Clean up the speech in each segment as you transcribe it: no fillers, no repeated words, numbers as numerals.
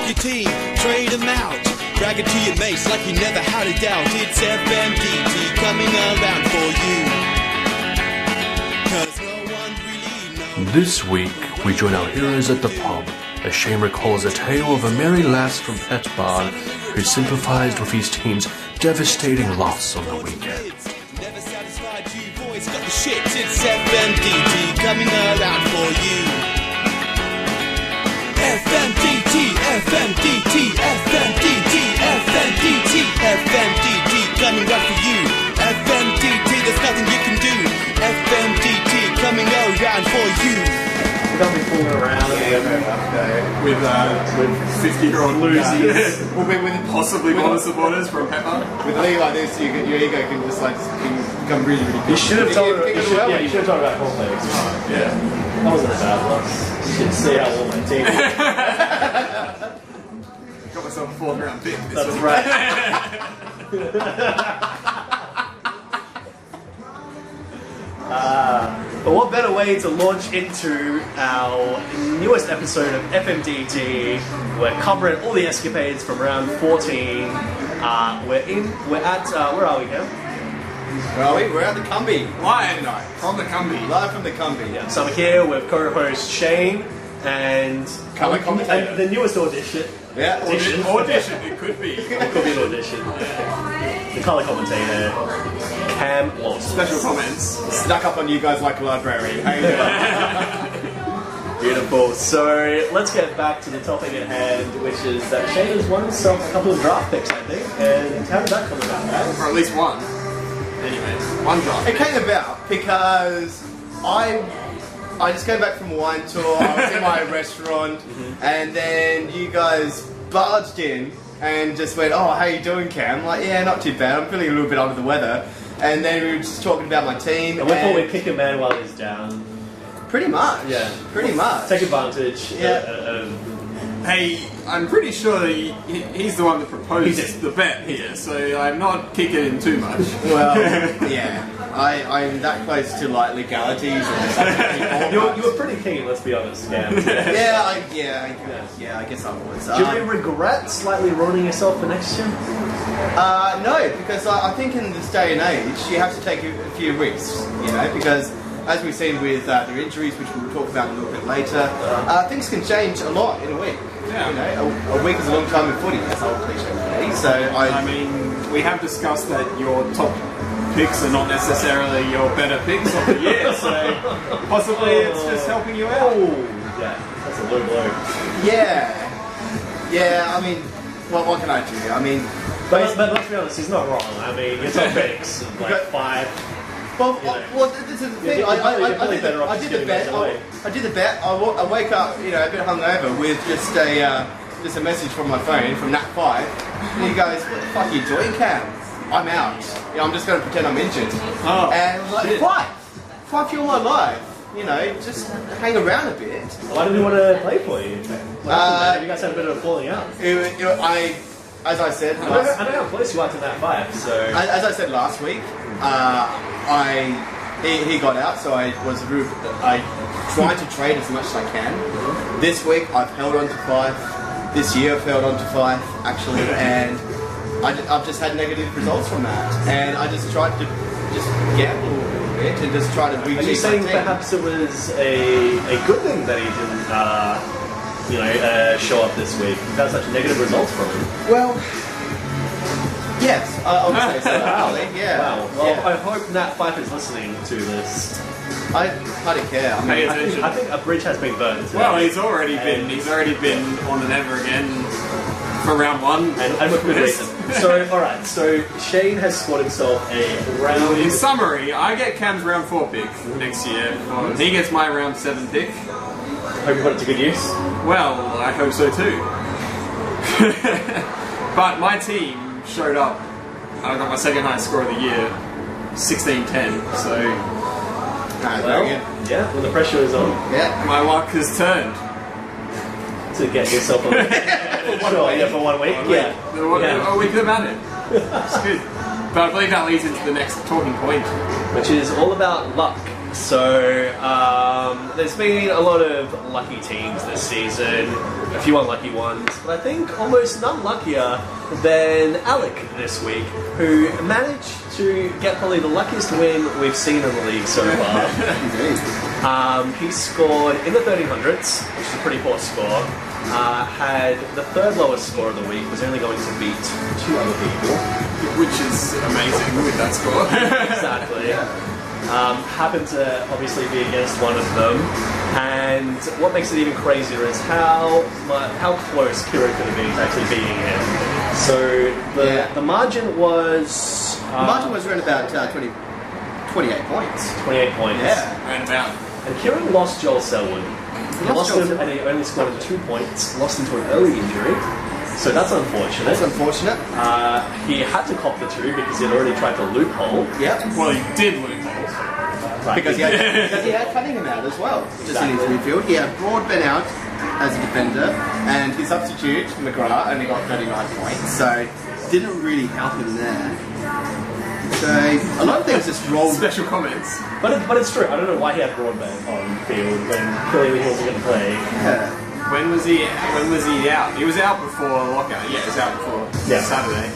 your team, trade them out. Brag it to your mates like you never had a doubt. It's FMDT coming around for you. 'Cause no one really knows. This week, we join our heroes at the pub as Shane recalls a tale of a merry lass from Pet Barn who sympathized with his team's devastating loss on the weekend. Never satisfied, you boys got the shit. It's FMDT coming around for you. FMDT, FMDT, FMDT, FMDT, FMDT coming right for you. FMDT, there's nothing you can do. FMDT coming around for you. We're going to be fooling around with 50-year-old losers. We'll be with possibly Bonner supporters from Pepper. With a league like this, your ego can just become really big. You should have told her. You should have told her about cornflakes. Yeah. That wasn't a bad loss. You should see how well my team is. Got myself a 4th round pick. That's right. But what better way to launch into our newest episode of FMDT? We're covering all the escapades from round 14. We're at where are we now? Where are we? We're at the Cumbie. Live tonight from the Cumbie. Live from the Cumbie. Yeah. So I'm here with co-host Shane and Colour commentator. and the newest audition. Yeah. Audition, it could be. It could be an audition. The colour commentator, Cam Lawson. Special comments. Stuck up on you guys like a library. How you doing? Beautiful. So let's get back to the topic at hand, which is that Shane has won himself a couple of draft picks, I think. And how did that come about, guys? Or at least one. Anyway, one draft. It came about because I just came back from a wine tour. I was in my restaurant, and then you guys barged in and just went, "Oh, how you doing, Cam?" I'm like, "Yeah, not too bad. I'm feeling a little bit under the weather." And then we were just talking about my team. And we thought we'd kick a man while he's down. Pretty much. Yeah. Pretty much. Take advantage. Yeah. Hey, I'm pretty sure he's the one that proposed the bet here, so I'm not kicking him too much. Well, yeah. I'm that close to like legalities or something. You were pretty keen, let's be honest, Cam. I guess I was. Do you regret slightly ruining yourself for next year? No, because I think in this day and age, you have to take a few risks, because as we've seen with their injuries, which we'll talk about a little bit later, things can change a lot in a week. Yeah. A week is a long time in footy, that's old cliche for me. So I mean, we have discussed that your top picks are not necessarily your better picks of the year, so possibly it's just helping you out. Oh, yeah, that's a low blow. Yeah, I mean, what can I do? I mean... But let's be honest, he's not wrong. I mean, your top picks, like 5... Well, this is the thing. I did the bet. I wake up, a bit hungover with just a message from my phone from Nat5, and he goes, "What the fuck are you doing, Cam? I'm out. I'm just going to pretend I'm injured." Oh, and I was like, "Why fuel my life? Just hang around a bit." Why didn't he want to play for you? What happened, you guys had a bit of a falling out. As I said, I know how close you are to that 5. So as I said last week, he got out, so I tried to trade as much as I can. This week I've held on to 5. This year I've held on to 5 actually, and I've just had negative results from that. And I just tried to gamble a little bit and just try to reach. Are you saying perhaps it was a good thing that he didn't, show up this week? You've had such negative results from him. Well. Yes, I would say so. Actually, yeah. Wow. Well, yeah. I hope Nat5 is listening to this. I don't care. Pay attention. I think a bridge has been burned. Today. Well, he's already been on and ever again for round 1, and with good reason. So, all right. So Shane has scored himself a round. In summary, I get Cam's round 4 pick next year. He gets my round 7 pick. Hope you put it to good use. Well, I hope so too. But my team showed up. I got my second highest score of the year, 16-10. So, yeah, when the pressure is on, my luck has turned. To get yourself a for 1 week. A week about it. It's good. But I believe that leads into the next talking point, which is all about luck. So, there's been a lot of lucky teams this season, a few unlucky ones, but I think almost none luckier than Alec this week, who managed to get probably the luckiest win we've seen in the league so far. He scored in the 1300s, which is a pretty poor score. Had the third lowest score of the week, was only going to beat 2 other people. Which is amazing with that score. Exactly. Happened to obviously be against one of them, and what makes it even crazier is how close Kiro could have been to actually beating him. So the margin was around about 28 points. 28 points. Yeah, Round about. And Kieran lost Joel Selwood. He lost Joel him, Selwood. and he only scored 2 points. Lost him to an early injury, so that's unfortunate. That's unfortunate. He had to cop the 2 because he had already tried to loophole. Yeah. Well, he did lose. Right. Because he had Cunningham out as well, just in his midfield. He had Broadbent out as a defender, and his substitute, McGrath, only got 39 points, so didn't really help him there. So a lot of things just rolled. Special comments. But it's true. I don't know why he had Broadbent on field when clearly he wasn't going to play. Yeah. When was he out? He was out before lockout. Yeah, he was out before Saturday.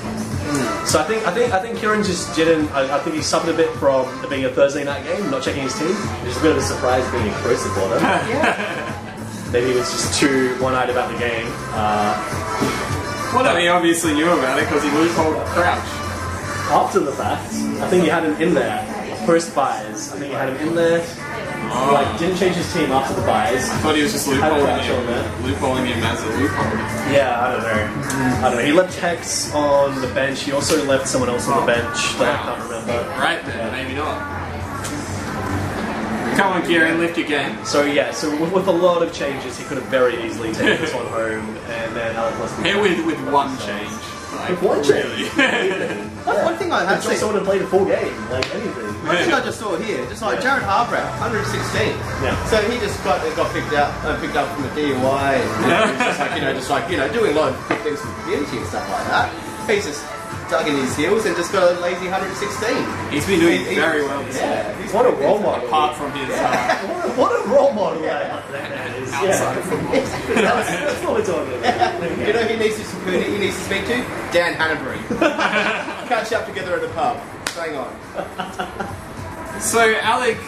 So I think Kieran just didn't. I think he suffered a bit from it being a Thursday night game, not checking his team. It was a bit of a surprise being a Pro supporter. Maybe he was just too one-eyed about the game. Well, he obviously knew about it because he loopholed Crouch. After the fact, I think he had him in there post buys. I think he had him in there. Like didn't change his team after the buys. I thought he was just Had a loopholing Crouch on there. him as a loophole. Yeah, I don't know. He left Hex on the bench. He also left someone else on the bench that I can't remember. Right then, maybe not. Come on, Kieran, lift your game. So with a lot of changes, he could have very easily taken this one home, and then Alec must be Here with one change. Like, With one change? really. One thing I have Until seen, someone had played a full game, like anything. one thing I just saw here, just like Jared Harbrow, 116. Yeah. So he just got picked up from a DUI, and just like doing a lot of good things for the community and stuff like that. He's just dug in his heels and just got a lazy 116. He's been doing very well this year. Yeah, What a role model. Apart from his What a role model that is. outside of football. That's what we're talking about. You know who he needs to speak to? Dan Hanbury. Catch up together at the pub. Hang on. So Alec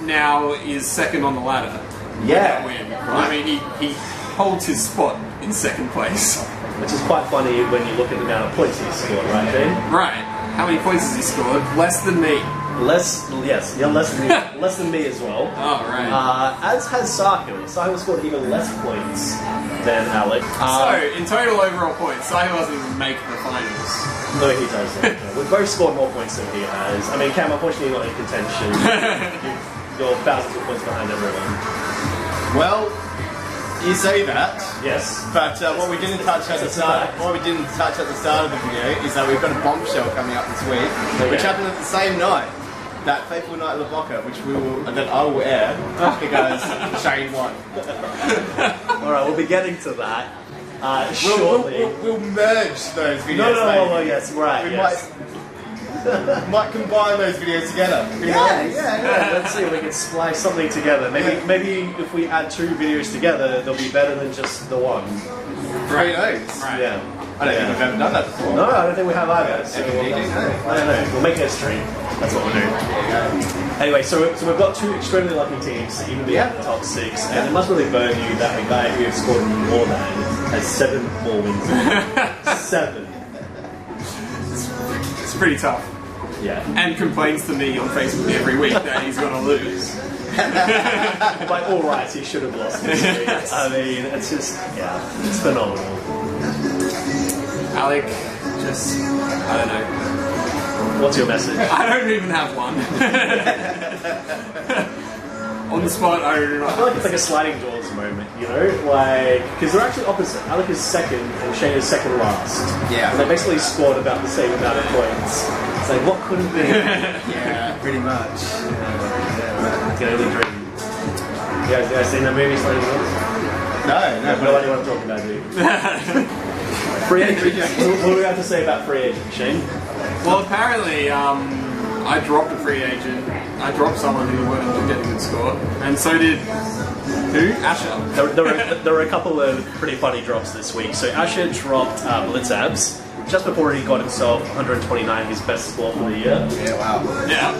now is second on the ladder. Yeah. Win. I mean, he holds his spot in second place. Which is quite funny when you look at the amount of points he's scored, right, Shane? Right. How many points has he scored? Less than me. Less than me, less than me as well. Oh, right. As has Sahil. Sahil scored even less points than Alec. So, in total overall points, Sahil doesn't even make the finals. No, he doesn't. We've both scored more points than he has. I mean, Cam, unfortunately, not in contention. You're thousands of points behind everyone. Well, you say that. Yes. But what we didn't touch at the start, of the video, is that we've got a bombshell coming up this week, which happened at the same night. That fateful night of the Boca, that I will air because Shane won. All right, we'll be getting to that shortly. We'll merge those videos. No, yes, right. We Yes. might combine those videos together. Yeah. Let's see if we can splice something together. Maybe if we add 2 videos together, they'll be better than just the one. Who knows? Right. Yeah. I don't think we've ever done that before. No, I don't think we have either. So FMDT, no. I don't know. We'll make history. That's what we'll do. Anyway, so we've got 2 extremely lucky teams to even be at the top 6, and it must really burn you that a guy who has scored more than has 7 more wins. 7. It's pretty tough. Yeah. And complains to me on Facebook every week that he's going to lose. By all rights, he should have lost this week. I mean, it's just, it's phenomenal. Alec, just, I don't know. What's your message? I don't even have one. On the spot, I don't know. I feel like it's like a sliding doors moment, you know? Like, because they're actually opposite. Alec is second and Shane is second last. Yeah. And they basically scored about the same amount of points. It's like, what could have been? Yeah, pretty much. You can only dream. You guys seen that movie, Sliding Doors? No, No idea what I'm talking about, dude. Free agent. What do we have to say about free agent, Shane? Well, apparently, I dropped a free agent I dropped someone who wanted to get a good score, and so did who? Asher. There were a couple of pretty funny drops this week. So Asher dropped Blitzabs just before he got himself 129, his best score for the year. Yeah, wow. Yeah,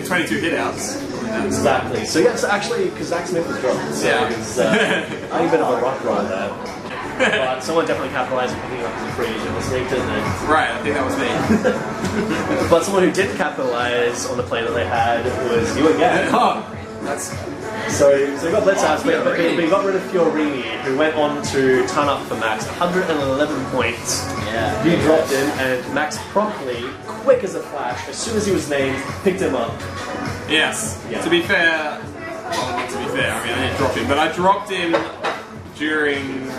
22 hit outs. Exactly. So yes, actually, because Zach Smith was dropped. So Yeah. it was a bit of a rough ride there. But someone definitely capitalized on picking up as a free agent this week, didn't they? Right, I think that was me. But someone who did capitalize on the play that they had was you again. Oh, that's So we got Blitzabs, but we got rid of Fiorini, who went on to turn up for Max 111 points. Yeah. He dropped him, and Max promptly, quick as a flash, as soon as he was named, picked him up. yes. Yeah. To be fair, well, not to be fair. I mean, I didn't drop him, but I dropped him during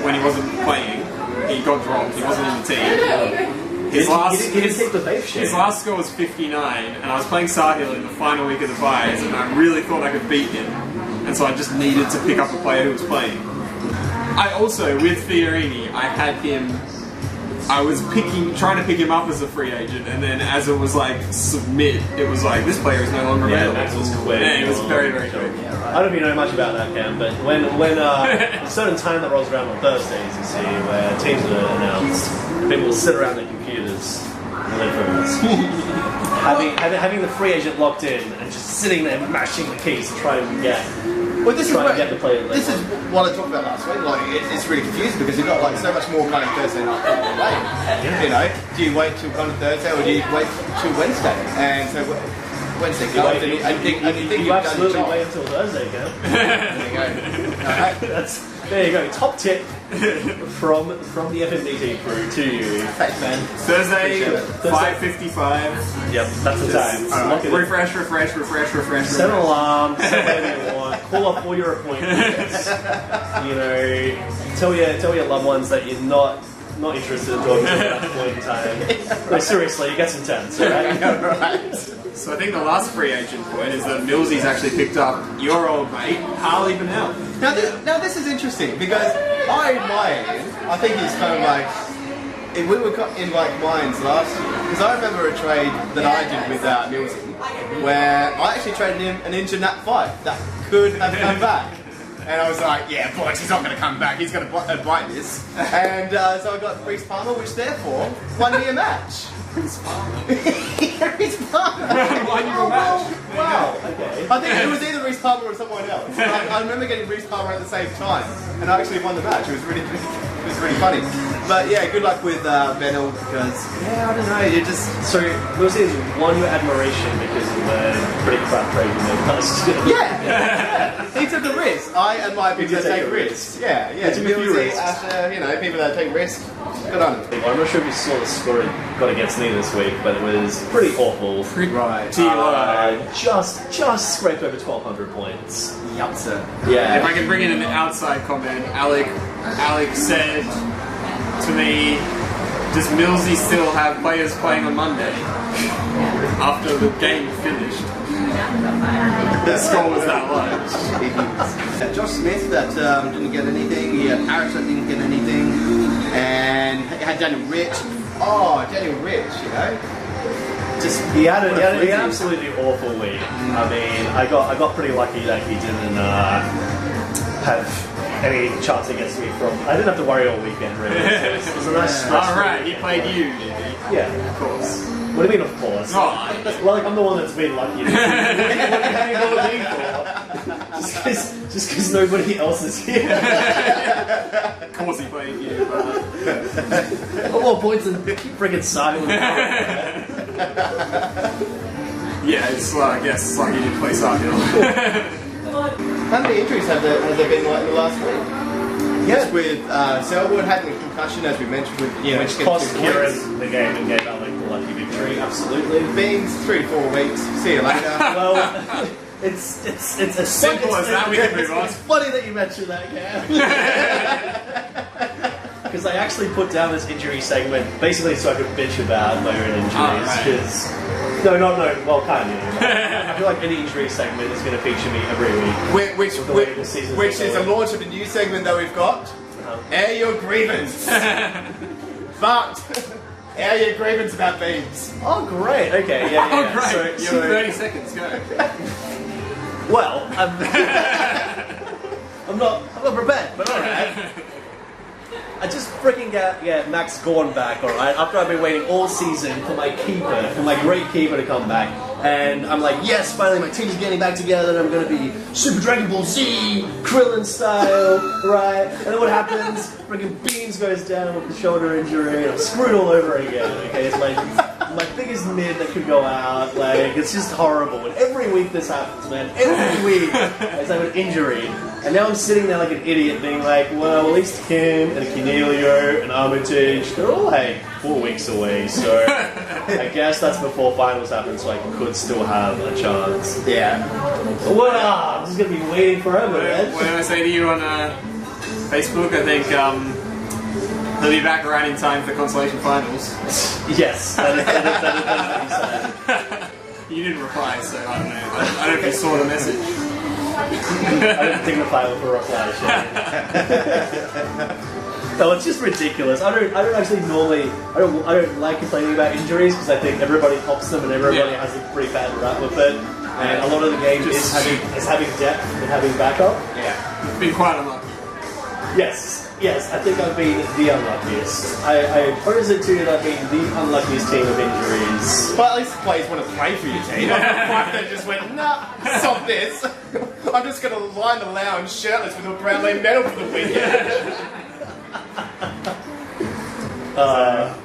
when he wasn't playing. He got dropped. He wasn't in the team. His He didn't take the base share. His last score was 59, and I was playing Sahil in the final week of the buys, and I really thought I could beat him, and so I just needed to pick up a player who was playing. I also, with Fiorini, I had him. I was trying to pick him up as a free agent, and then as it was like submit, it was like this player is no longer Yeah, available. Max was quick. Yeah, he was very, very quick. I don't know if you know much about that, Cam, but when a certain time that rolls around on Thursdays, you see, where teams are announced, people will sit around their computers and live for this. having the free agent locked in and just sitting there mashing the keys to try and get. Well, this is Trying to get the player that they this is what I talked about last week. Like, it's really confusing because you've got like so much more kind of Thursday night football playing. You know, do you wait till kind of Thursday or do you wait till Wednesday? And so Wednesday comes and you think You you've done your absolutely job. wait until Thursday, Cam. There you go. Alright. There you go. Top tip from the FMDT crew to you. Thanks, man. Thursday, Appreciate 5:55. Yep, that's the time. Lock it in. Refresh. Set an alarm, set whatever you want, call off all your appointments. You know, tell your loved ones that you're not interested in talking to them at that point in time. No, seriously, it gets intense, alright? Right. So I think the last free agent point is that Millsy's actually picked up your old mate, Harley Bennell. Now this is interesting because I admire him. I think he's kind of like if we were in like minds last year because I remember a trade that I did with Millsy where I actually traded him an inch in that 5 that could have come back. And I was like, yeah, boys, he's not going to come back. He's going to bite this. And so I got Reece Palmer, which therefore won me a match. Reece Palmer? Reece Palmer. Won you a match. Wow. Okay. I think it was either Reece Palmer or someone else. I remember getting Reece Palmer at the same time, and I actually won the match. It was really funny. But yeah, good luck with Bennell because yeah, I don't know. You just So, we'll say is won your admiration because of the pretty crap trade you made last year. yeah. He took a risk. I admire people that take risks. Yeah. Took a few Millsy, risks. Asher, you know, people that take risks. Good on them. I'm not sure if you saw the score it got against me this week, but it was pretty awful. Right. Just scraped over 1,200 points. Yup, sir. Yeah. If I can bring in an outside comment, Alec said to me, does Millsy still have players playing on Monday after the game finished? The score was that low. Josh Smith that didn't get anything. He had Harris that didn't get anything, and he had Daniel Rich. Oh, Daniel Rich, you know. Just He had an absolutely awful week. I mean, I got pretty lucky that he didn't have any chance against me from. I didn't have to worry all weekend really. So it was a nice stress. Alright, he played you, did he? Yeah. Of course. What do you mean, of course? Oh. Well, like, I'm the one that's been lucky. What do you go with me for? Just because nobody else is here. Of course he played you, but... What more points than friggin' Simon? Yeah, it's I guess it's like he didn't play Sahil. how many injuries have there been like in the last week? Yes, with Selwood having a concussion, as we mentioned, which Cost Kieran the game and gave Alec the lucky victory. Absolutely. Being 3 to 4 weeks. See you later. Well, it's as Simple as that, we can move on. It's funny that you mentioned that, Cam. Because I actually put down this injury segment basically so I could bitch about my own injuries. right. Well, kind of. I feel like any injury segment is going to feature me every week. Which is the launch of a new segment that we've got. Air your grievance. But How your grievance about beams? Oh, great. Okay, yeah. Oh, great. So, You have 30 seconds, go. well, I'm not prepared, but alright. I just freaking get Max Gorn back, alright, after I've been waiting all season for my great keeper to come back. And I'm like, yes, finally my team's getting back together and I'm gonna be Super Dragon Ball Z, Krillin style, right? And then what happens? Freaking Beans goes down with the shoulder injury and I'm screwed all over again, okay? It's my biggest mid that could go out, like, it's just horrible. And every week this happens, man. Every week I have an injury. And now I'm sitting there like an idiot being like, well, at least Kim and Cornelio and Armitage, they're all like 4 weeks away, so I guess that's before finals happen, so I could still have a chance. Yeah. Well, I'm just going to be waiting forever, man. What did I say to you on Facebook? I think he'll be back around in time for consolation finals. Yes, that is what you said. You didn't reply, so I don't know. I don't know if you saw the message. I didn't dignify with a reply, Shane. No, it's just ridiculous. I don't actually normally. I don't like complaining about injuries because I think everybody pops them and everybody has a pretty bad rap with it. And a lot of the game is having depth and having backup. Yeah, it's been quite unlucky. Yes, I think I've been the unluckiest. I pose it to you that I've been the unluckiest team of injuries. But at least the players want to play for your team. I'm not one that just went, nah, stop this. I'm just going to lie in the lounge shirtless with a Brownlee medal for the weekend. But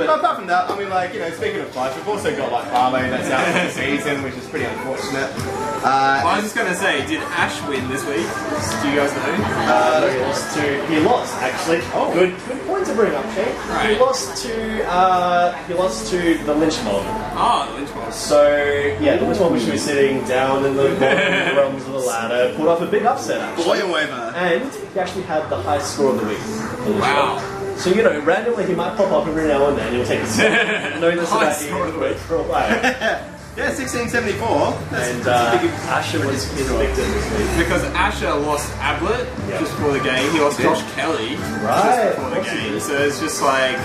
apart from that, I mean, like, you know, speaking of fights, we've also got like Barley that's out for the season, which is pretty unfortunate. I was just going to say, did Ash win this week? Do you guys know? He lost actually. Oh, good point to bring up, Shane. Right. He lost to the Lynch Mob. Oh, the Lynch Mob. So yeah, the Lynch Mob, which was sitting down in the bottom realms of the ladder, pulled off a big upset actually. Boy over. And he actually had the highest score of the week. Wow. So, you know, randomly he might pop up every now and then. He'll take a step. Knowing this about you for a while. Yeah, 1674. And Asher was his victim this week. Because Asher lost Ablett just before the game. He lost Josh Kelly just before the game. So it's just like,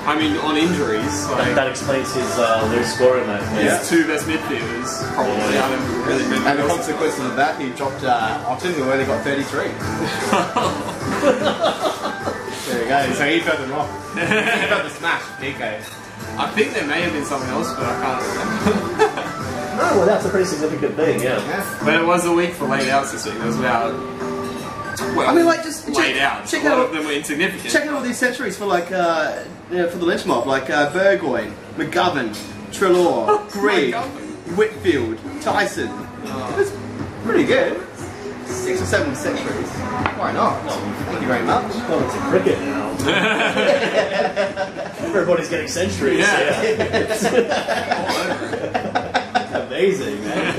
I mean, on injuries. Like, that explains his low score in that. His two best midfielders, probably. I don't really remember. And the consequence of that, he dropped Otten, who only got 33. There you go. So he felt the rock. He felt the smash, DK. I think there may have been something else, but I can't remember. Oh, well, that's a pretty significant thing, yeah. But it was a week for laid outs this week. There was about 12 I mean, like, just laid outs. Check a lot out of them were insignificant. Check out all these centuries for like for the Lynch Mob, like Burgoyne, McGovern, Trelaw, Grigg, Whitfield, Tyson. It's pretty good. 6 or 7 centuries. Why not? Thank you very much. Well, it's a cricket now. Everybody's getting centuries. Yeah. Amazing, man.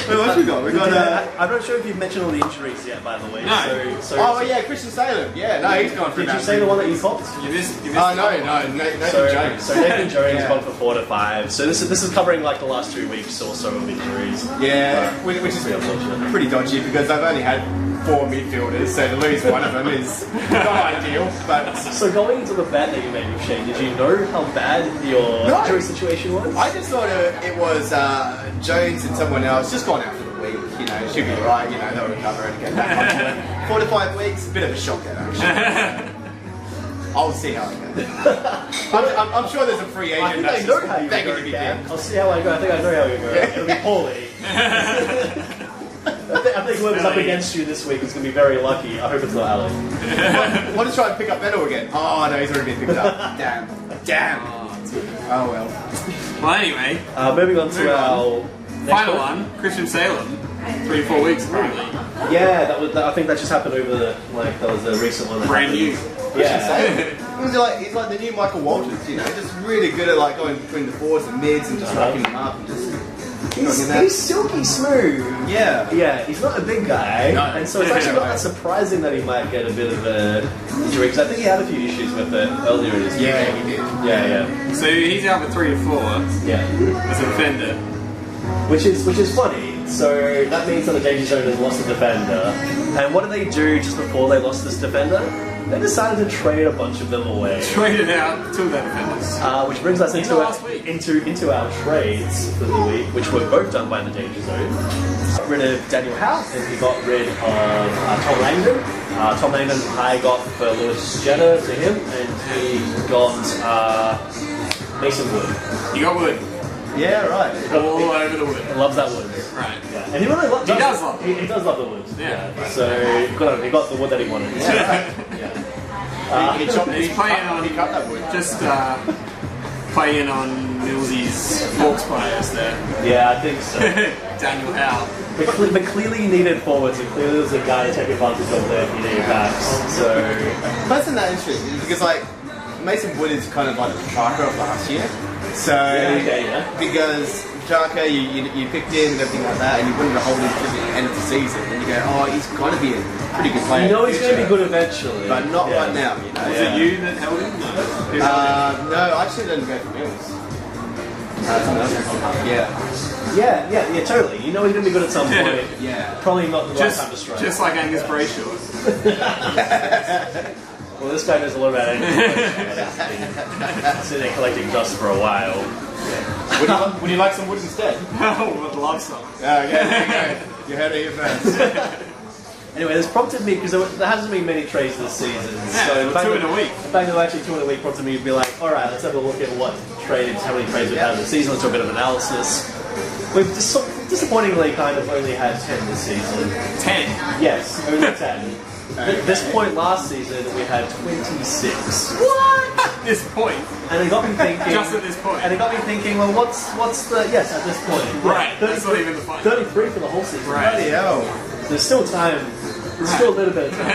What else we got? We got. I'm not sure if you've mentioned all the injuries yet, by the way. No. Oh yeah, Christian Salem. Yeah, no, he's gone for. Did you say the one that you popped? You missed Oh no, Nathan Jones. So Nathan Jones gone for 4 to 5. So this is covering like the last 2 weeks or so of injuries. Yeah, which is pretty unfortunate. pretty dodgy because they've only had 4 midfielders, so to lose one of them is not ideal. But So going into the bet that you made with Shane, did you know how bad your injury situation was? I just thought it was Jones and someone else just gone out for the week. You know, should be right. You know, they'll recover and get back onto it. 4 to 5 weeks, a bit of a shock there actually. I'll see how it goes. I'm sure there's a free agent. I think that's I know how you begging go, to be Cam. picked. I'll see how I go. I think I know how you go. It'll be poorly. I think whoever's up against you this week is going to be very lucky. I hope it's not Alec. Want to try and pick up Beto again? Oh no, he's already been picked up. Damn. Oh well. Well, anyway, Moving on to our next final one, Christian Salem. 3 or 4 weeks apparently. Yeah, I think that just happened over that was a recent one. Brand new. Yeah. He's like the new Michael Walters, you know, just really good at like going between the forwards and mids and just rocking them up and just. He's silky smooth. Yeah. Yeah, he's not a big guy. No. And so it's actually not that surprising that he might get a bit of a injury, because I think he had a few issues with it earlier in his career. Yeah, he did. Yeah. So he's out for 3 to 4 Yeah. as a defender. Which is funny, So that means that the danger zone has lost a defender. And what did they do just before they lost this defender? They decided to trade a bunch of them away. Traded out two of their defenders. Which brings us into last week. into our trades for the week, which were both done by the danger zone. Got rid of Daniel Howe, and he got rid of Tom Langdon. Tom Langdon I got for Lewis Jetta to him, and he got Mason Wood. You got Wood. Yeah, right. All over the wood. He loves that wood. Right. Yeah. And he really He does love it. He does love the wood. Yeah. So he got the wood that he wanted. Yeah, right. He's playing on. He cut that wood. Just playing on Millsy's Hawks players there. Yeah, I think so. Daniel Howe. But clearly you needed forwards, and clearly there was a guy to take advantage of there if you needed backs. So That's not interesting because like Mason Wood is kind of like the Petrarca of last year. So because Petrarca you picked him and everything like that, and you wanted to hold him to the end of the season, and you go, oh, he's going to be a pretty good player. you know he's going to be good eventually, but not right now. You know. Was it you that held him? No. Who held him? No, I actually didn't go for Mills. Yeah, totally. You know he's going to be good at some point. Yeah. Probably not the right time to strike. Just like Angus Brayshaw. Well, this guy knows a lot about it. Sitting there collecting dust for a while. Would you like some wood instead? Oh, I'd love some. Okay, there you go. You heard it here first. Anyway, this prompted me because there hasn't been many trades this season. Yeah, so the fact two that- in a week. The fact that we're actually 2 in a week prompted me to be like, all right, let's have a look at how many trades we've had in the season. Let's do a bit of analysis. We've disappointingly kind of only had 10 this season. 10. Yes, only 10. At this point last season, we had 26. What? At this point. And it got me thinking. Just at this point. And it got me thinking. Well, what's the yes at this point? Right, Yeah, that's not even the point. 33 for the whole season. Right. Bloody hell. There's still time. There's still a little bit of time.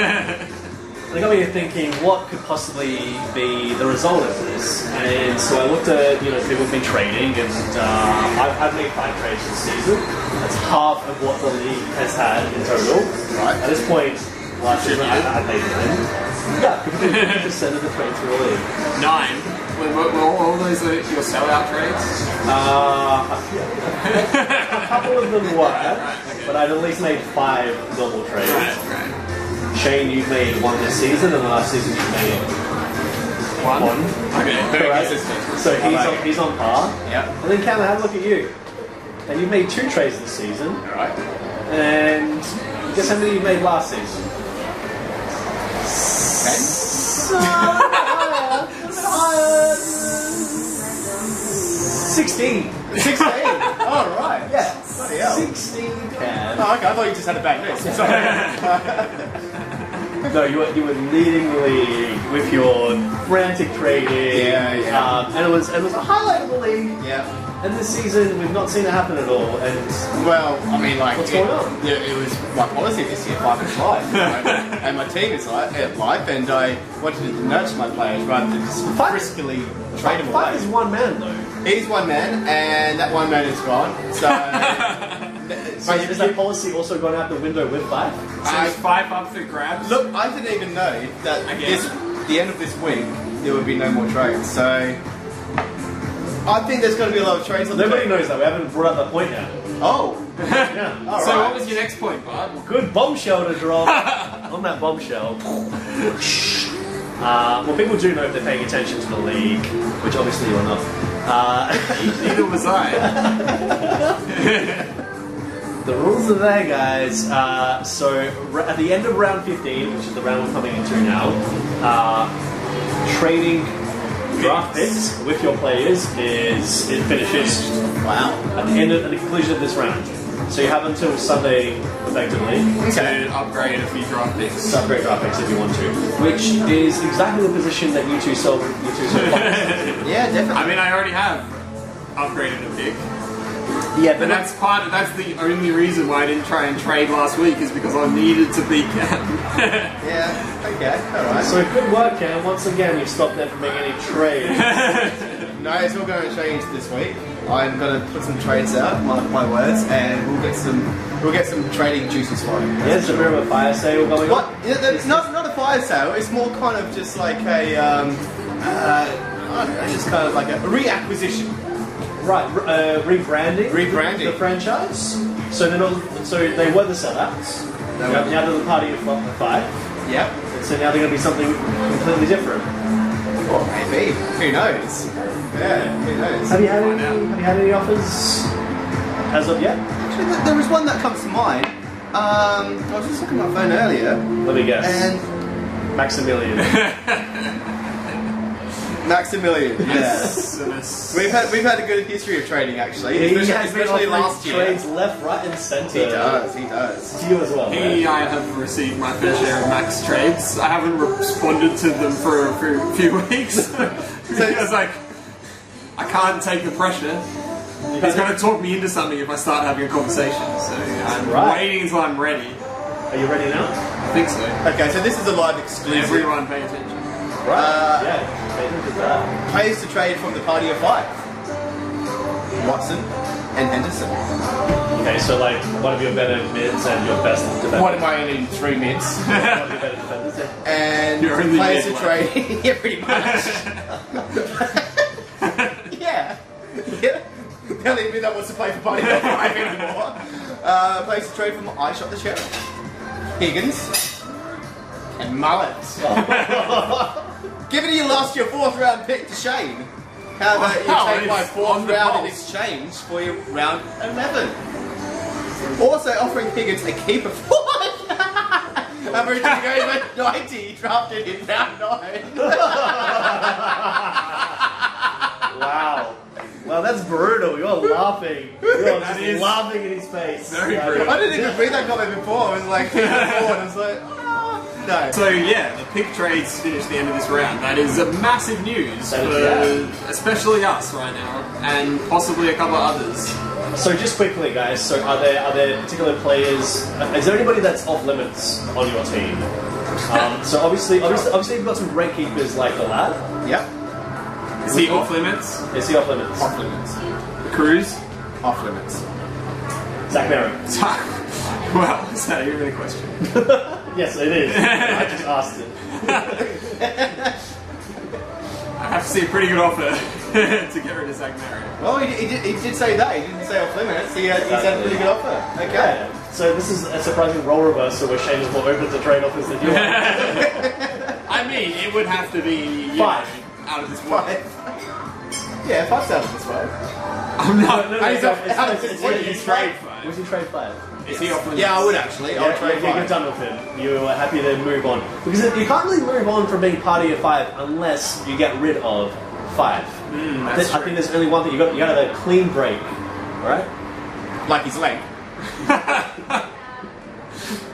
And it got me thinking, what could possibly be the result of this? And so I looked at people who've been trading, and I've made 5 trades this season. That's half of what the league has had in total. Right. At this point, last season I made 9. Yeah, 50% of the trades for the league. 9. Were all those your sellout trades? A couple of them were, but I've at least made 5 normal trades. Right. Shane, you've made 1 this season, and last season you've made 1. Okay. Correct. So he's on par. Yeah. And then Cameron, have a look at you. And you've made 2 trades this season. Alright. And guess how many you made last season? 16. 16. Oh, right. Yeah. Bloody hell. 16 Cam. Oh, okay. I thought you just had a bad list. Sorry. No, you were leading the league with your frantic trading. Yeah. And it was a highlight of the league. Yeah. And this season, we've not seen it happen at all. And Well, I mean, like, What's going on? Yeah, it was my policy this year, 5 is life, and my team is life, and I wanted to nurture my players rather than just briskly trade them away. 5 is 1 man, though. He's 1 man, and that 1 man is gone. So, So is that policy also gone out the window with 5? So it's 5 up for grabs. look, I didn't even know that the end of this week there would be no more trades. So, I think there's going to be a lot of trades on the Nobody table. knows that. We haven't brought up that point yet. Oh, Yeah. all So right. what was your next point, bud? Good bombshell to drop on that bombshell. Well, people do know if they're paying attention to the league, which obviously you're not. Neither was I. The rules are there, guys. So at the end of round 15, which is the round we're coming into now, trading draft picks with your players is finishes. Wow. At the conclusion of this round. So you have until Sunday, effectively, To upgrade a few draft picks. to upgrade draft picks if you want to, which is exactly the position that you two sold. Yeah, definitely. I mean, I already have upgraded a pick. Yeah, but And that's the only reason why I didn't try and trade last week is because I needed to beat Cam. Yeah, okay, alright. so good work, Cam. Once again, you've stopped there from making any trades. No, it's all going to change this week. I'm going to put some trades out, mark my words, and we'll get some trading juices flowing. Yeah, there's a bit of a fire sale going What? on. Yeah, it's not a fire sale. It's more kind of just like a I don't know, just kind of like a reacquisition. Right, rebranding. Rebranding. the franchise. So they're not. So they were the sellouts. Now they're the party of 5. Yep. So now they're going to be something completely different. Well, maybe. Who knows? Yeah, who knows? Have you had any offers as of yet? Actually, there was one that comes to mind. I was just looking at my phone earlier. Let me guess. And Maximilian. Maximilian, yes. we've had a good history of trading actually, especially last year. Trades left, right, and centre. He does. To you as well. I have received my fair share of max trades. I haven't responded to them for a few weeks. So it's like, I can't take the pressure. He's going to talk me into something if I start having a conversation. So I'm waiting until I'm ready. Are you ready now? I think so. Okay, so this is a live exclusive. Everyone pay attention. Right. Yeah. Look at that. Plays to trade from the party of 5. Watson and Henderson. Okay, so like one of your better mids and your best defenders. One of my only 3 mids. One of your better defenders. And You're only plays to mid, trade. Yeah, pretty much. Yeah. The only mid that wants to play for party of 5 anymore. Plays to trade from I Shot the Sheriff, Higgins, and Mullet. Given you lost your 4th round pick to Shane, how about you take my 4th round in exchange for your round 11? Also offering Higgins a keeper for averaging over 90 drafted in round 9. Wow. Well, that's brutal. You're laughing. You're just laughing in his face. Very brutal. I didn't even read that comment before. I was like, keeper 4, and I was like, no. So yeah, the pick trades finish the end of this round. That is massive news for especially us right now, and possibly a couple of others. So just quickly, guys. So are there particular players? Is there anybody that's off limits on your team? So obviously, you've got some great keepers like the lad. Yep. Is he off limits? Is he off limits? Off limits. Cruz? Off limits. Zach Merritt. Well, is that even a question? Yes, it is. I just asked it. I have to see a pretty good offer to get rid of Zach Merritt. Well, he did say that. He didn't say off limits. He said a pretty good offer. Okay. Yeah. So this is a surprising role reversal where Shane is more open to trade offers than you are. I mean, it would have to be 5. Out of this world. 5. Yeah, 5's out of this world. I'm not. No, What do you trade 5? Would you trade 5? Is he off limits? Yeah, I would actually. I would trade You're 5. done with him. You are happy to move on. Because you can't really move on from being party of 5 unless you get rid of 5. I think there's only one thing. You got to have a clean break. Alright? Like his leg.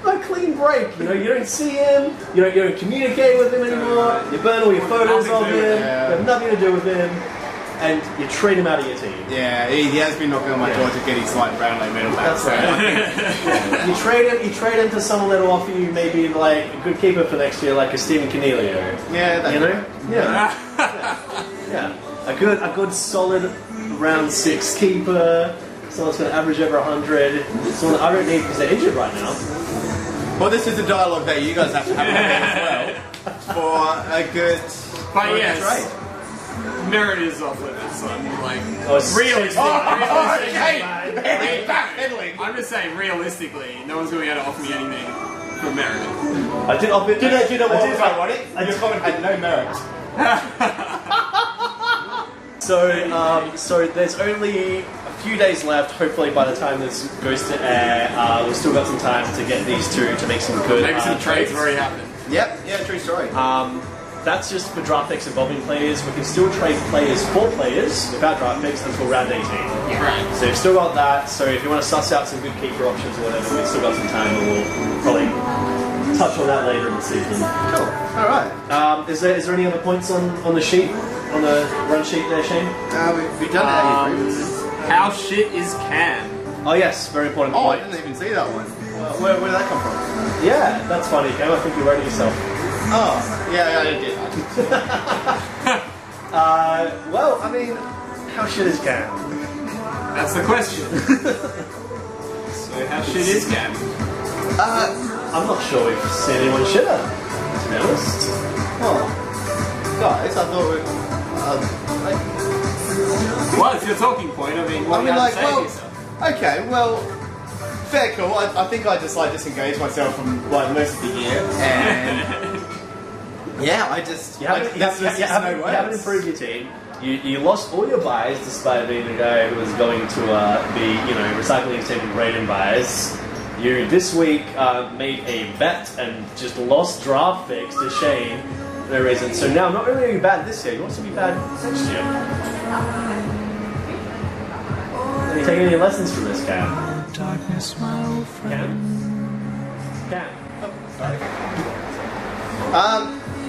A clean break. You know, you don't see him, you don't communicate with him anymore, you burn all your photos of him, you have nothing to do with him, and you trade him out of your team. Yeah, he has been knocking on my door to get his light Brownlow medal back. That's right. You trade him to someone that'll offer you maybe like a good keeper for next year, like a Stephen Cornelio. Yeah, that's You know? Yeah. A good solid round 6 keeper, someone that's going to average over 100, someone I don't need because they're injured right now. Well, this is a dialogue that you guys have to have as well for a good yes. trade. Merritt is off limits. I'm like, realistic. Backpedaling. I'm just saying, realistically, no one's going to be able to offer me anything for Merritt. I did offer. Do you know what was ironic? Your comment had no merit. So there's only a few days left. Hopefully, by the time this goes to air, we've still got some time to get these two to make some good. Maybe some trades have already happened. Yep, yeah, true story. That's just for draft picks involving players. We can still trade players for players without draft picks until round 18. Right. So you've still got that. So if you want to suss out some good keeper options or whatever, we've still got some time, and we'll probably touch on that later in the season. Cool. All right. Is there any other points on the sheet, on the run sheet there, Shane? We've done it. How shit is Cam? Oh yes, very important Oh, I point. didn't even see that one. Where did that come from? Yeah, that's funny, Cam. I think you wrote it yourself. Oh, yeah, I did. Well, I mean, how shit is Cam? That's the question. So how shit is Cam? I'm not sure we've seen anyone shitter, to be honest. Oh, guys, I thought we. Well, it's your talking point. I mean, what do you have to say to yourself? Okay, well, Fair cool. I think I just like disengaged myself from like most of the year, and yeah, I just You haven't improved your team. You lost all your buys despite being a guy who was going to be, recycling his team and grading buys. You this week made a bet and just lost draft picks to Shane for no reason. So now not only are you bad this year, you also be bad next year. Are you taking any lessons from this, Cam? Cam?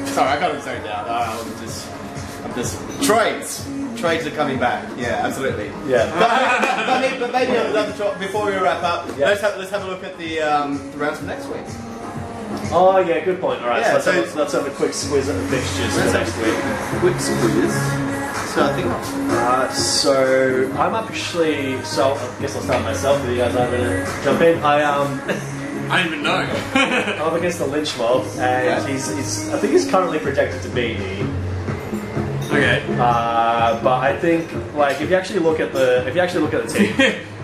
Sorry, I got him zoned out. I'm just trades are coming back. Yeah, absolutely. Yeah. But maybe another talk before we wrap up. Yeah. Let's have a look at the rounds for next week. Oh yeah, good point. All right, Yeah, so let's have a quick squiz at the fixtures for next week. Quick squeeze. So I think. So I'm actually. So I guess I'll start myself with you guys. I'm gonna jump in. I don't even know. I'm up against the Lynch Mob, and he's I think he's currently projected to beat me. Okay. But I think like if you actually look at the team,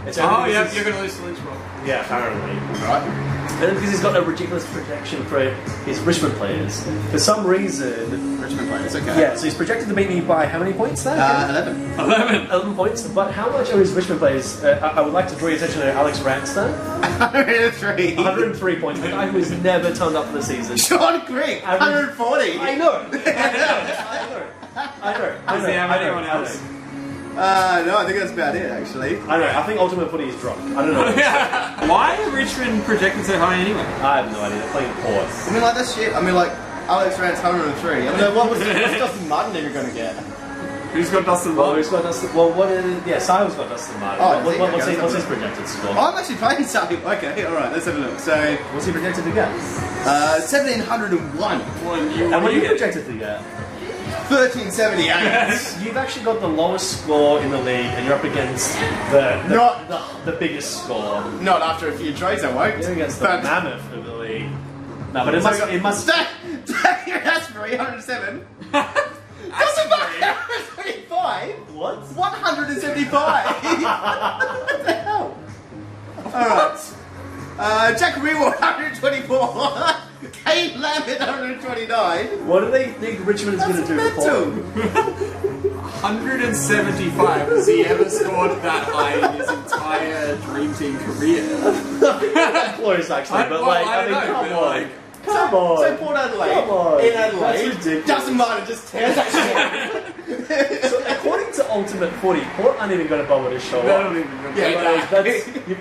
it's only because you're gonna lose to Lynch Mob. yeah, apparently. Right. And because he's got a ridiculous projection for his Richmond players. For some reason, Richmond players. Okay. yeah, so he's projected to beat me by how many points there? 11. 11 points. But how much are his Richmond players? I would like to draw your attention to Alex Ranster. 103. 103 points. The guy who has never turned up for the season. Sean Grigg. 140. I know. Does he have anyone else? No, I think that's about it, actually. I know. I think Ultimate Footy is dropped. I don't know. Why are Richmond projected so high anyway? I have no idea. They're playing Port. I mean, like, that's shit. I mean, like, Alex Rant's 103. I mean, what's Dustin Martin ever going to get? Who's got Dustin Well, Martin? who's got Dustin? Well, Sahil's got Dustin Martin. Oh, What's his projected score? Oh, I'm actually playing Sahil. Okay, alright, let's have a look. So, What's he projected to get? 1701. And what are you projected to get? 1378. You've actually got the lowest score in the league, and you're up against the biggest score. Not after a few trades, I won't. You're against the But- mammoth of the league. No, but it must. That's 307. Doesn't matter. 175. What? 175. What the hell? Alright. Jack Reward 124. Kate Lambert 129. What do they think Richmond is going to do? Mental. 175. Has he ever scored that high in his entire Dream Team career? Close actually, but I don't know, come but on. like- Come on. So Port Adelaide, Come on. in That's Adelaide, ridiculous. Dustin Martin just tears that shit. So according to Ultimate Footy, Port aren't even going to bother to show They up. don't even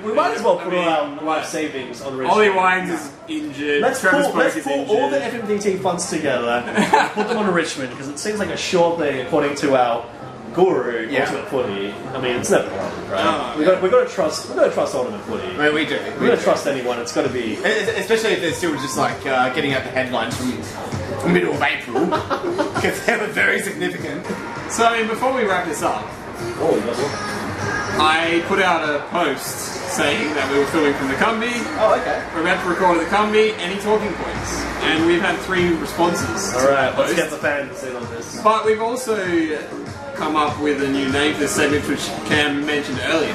We might as well put I mean, all our what? life savings on Richmond. Ollie Wines is injured. Let's Travis pull Burke is all the injured. FMDT funds together and put them on Richmond because it seems like a sure thing according to our guru, Yeah. Ultimate Footy. I mean, it's never wrong, right? Oh, We've got to trust Ultimate Footy. I mean, we do. We're going to trust anyone. It's got to be. Especially if they're still just like getting out the headlines from middle of April. Because they were very significant. So, I mean, before we wrap this up, Oh, you got one. I put out a post saying that we were filming from the Cumby. Oh, okay. We're about to record at the Cumby. Any talking points? And we've had 3 responses. All right, let's post. get the fans in on this. But we've also come up with a new name for this segment, which Cam mentioned earlier,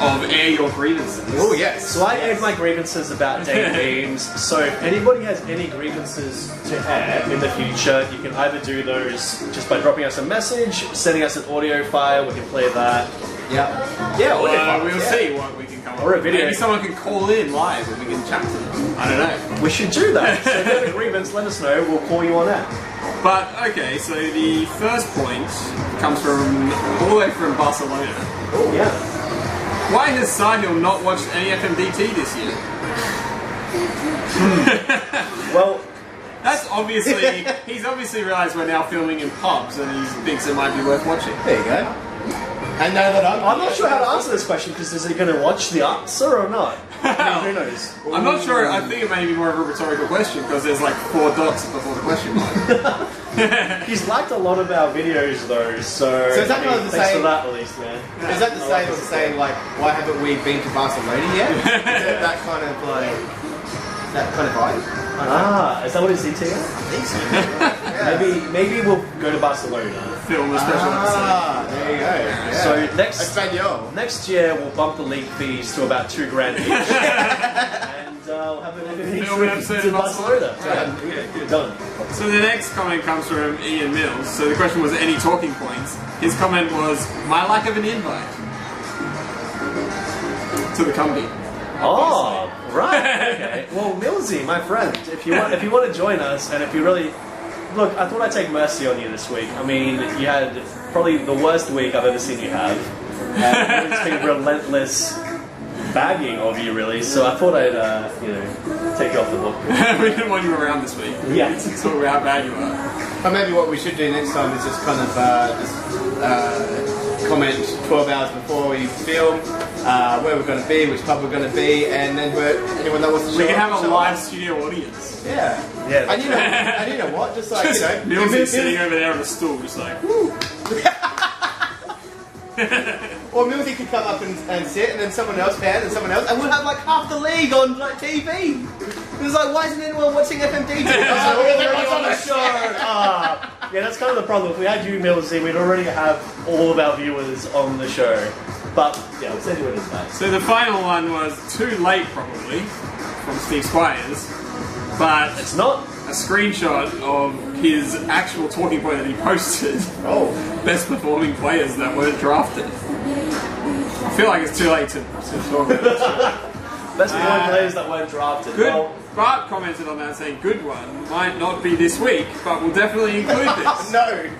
of Air Your Grievances. Oh, yes. So I aired my grievances about day games. So if anybody has any grievances to air in the future, you can either do those just by dropping us a message, sending us an audio file, we can play that. Yeah. Yeah, We'll see what we can come up Or a with. video. Maybe someone can call in live and we can chat to them. I don't know. We should do that. So if you have a grievance, let us know, we'll call you on that. But, okay, so the first point comes from all the way from Barcelona. Oh, yeah. Why has Sahil not watched any FMDT this year? Well, That's obviously, he's obviously realised we're now filming in pubs and he thinks it might be worth watching. There you go. And now that I'm not sure how to answer this question because is he going to watch the answer or not? I mean, who knows? I'm not sure, I think it may be more of a rhetorical question because there's like 4 dots before the question mark. He's liked a lot of our videos though, so is that kind of the thanks same- for that at least, man. Is that the same as saying, like, why haven't we been to Barcelona yet? Is it that kind of, like, that kind of vibe? Is that what he's eating? Maybe we'll go to Barcelona. Film a special episode. There you go. Yeah. So next year we'll bump the league fees to about $2,000 each, and we'll have an episode in Barcelona. Done. So the next comment comes from Ian Mills. So the question was any talking points. His comment was my lack of an invite to the company. Oh, right. Okay. Well, Millsy, my friend, if you want to join us, and if you really look, I thought I'd take mercy on you this week. I mean, you had probably the worst week I've ever seen you have, and it's been relentless bagging of you, really. So I thought I'd, take you off the book. We didn't want you around this week. Yeah. To talk about how bad you are. But maybe what we should do next time is just kind of comment 12 hours before we film where we're going to be, which pub we're going to be, and then anyone that wants to show We can up, have a show live up. studio audience. Yeah. Yeah. And you know what? Just like, Millsy sitting over there on a stool, just like, woo. Or Millsy could come up and sit, and then someone else can, and someone else, and we'll have like half the league on like TV. It was like, why isn't anyone watching FMDT? Everyone's on the show. Yeah, that's kind of the problem. If we had you, Millsy, we'd already have all of our viewers on the show. But yeah, we'll send you an invite. So the final one was too late, probably, from Steve Squires, but It's not. a screenshot of his actual talking point that he posted. Oh. Best performing players that weren't drafted. I feel like it's too late to talk about this. Best one players that weren't drafted. Good. Well, Bart commented on that saying, good one, might not be this week, but we'll definitely include this. No.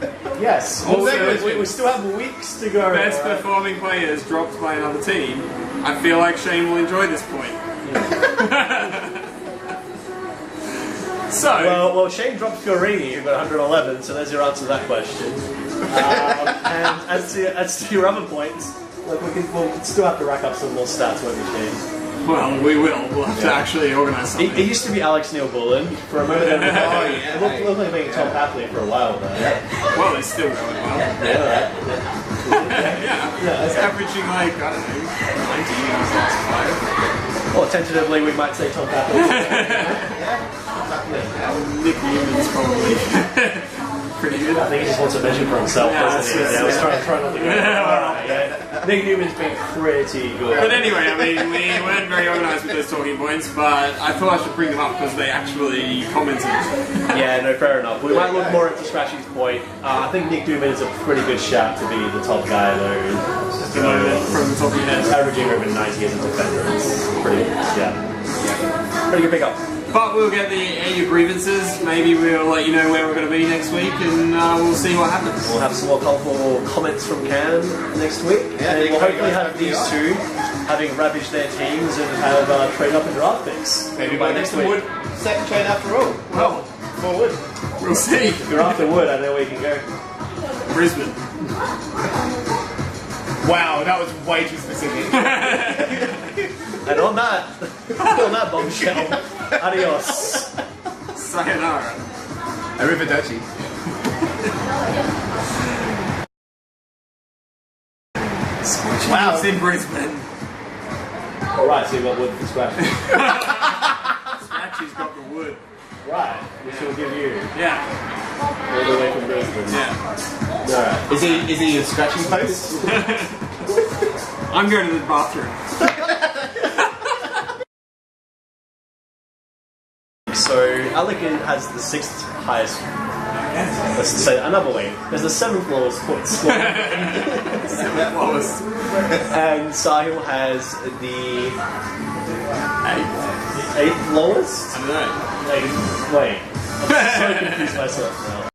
yes. Also, We still have weeks to go. Best right? performing players dropped by another team. I feel like Shane will enjoy this point. So, Well, Shane dropped Fiorini, who got 111, so there's your answer to that question. And as to your other points, look, we'll still have to rack up some more stats, won't we, Shane? well, we will. We'll have to actually organise something. It used to be Alex Neil-Bullen. For a moment, yeah. it looked like being Tom Papley for a while there. Well, it's still going well. Yeah, Yeah, it's averaging like, I don't know, 90 last Or tentatively, we might say Tom Papley. Nick Newman's probably pretty good. I think he just wants to measure for himself, Yeah, doesn't he? that's- Yeah, I was trying not to go. Alright, yeah. Nick Newman's been pretty good. But anyway, I mean, we weren't very organised with those talking points, but I thought I should bring them up because they actually commented. Yeah, no, fair enough. We might look more into Scratchy's point. I think Nick Newman is a pretty good shout to be the top guy, though. Just a moment from the top of your head. Averaging over 90 as a defender. It's pretty, pretty good pickup. But we'll get the air your grievances. Maybe we'll let you know where we're going to be next week, and we'll see what happens. We'll have some more colourful comments from Cam next week. Yeah, and we'll hopefully guys, have these two having ravaged their teams and have trade up in draft picks. Maybe by by next wood second trade after all. Well, Forward. we'll see. If you're after Wood, I know where you can go. Brisbane. Wow, that was way too specific. And on that bombshell, adios. Sayonara. Arrivederci. Wow, it's in Brisbane. Alright, so you've got Wood for Scratchy. Scratchy's got the wood. Right, which will give you Yeah, all the way from Brisbane. yeah. Alright. Is he a scratching post? I'm going to the bathroom. So Alec has the 6th highest. Let's say another way. There's the 7th lowest point score, Lowest. and Sahil has the 8th lowest. I don't know. Wait, I'm so confused myself now.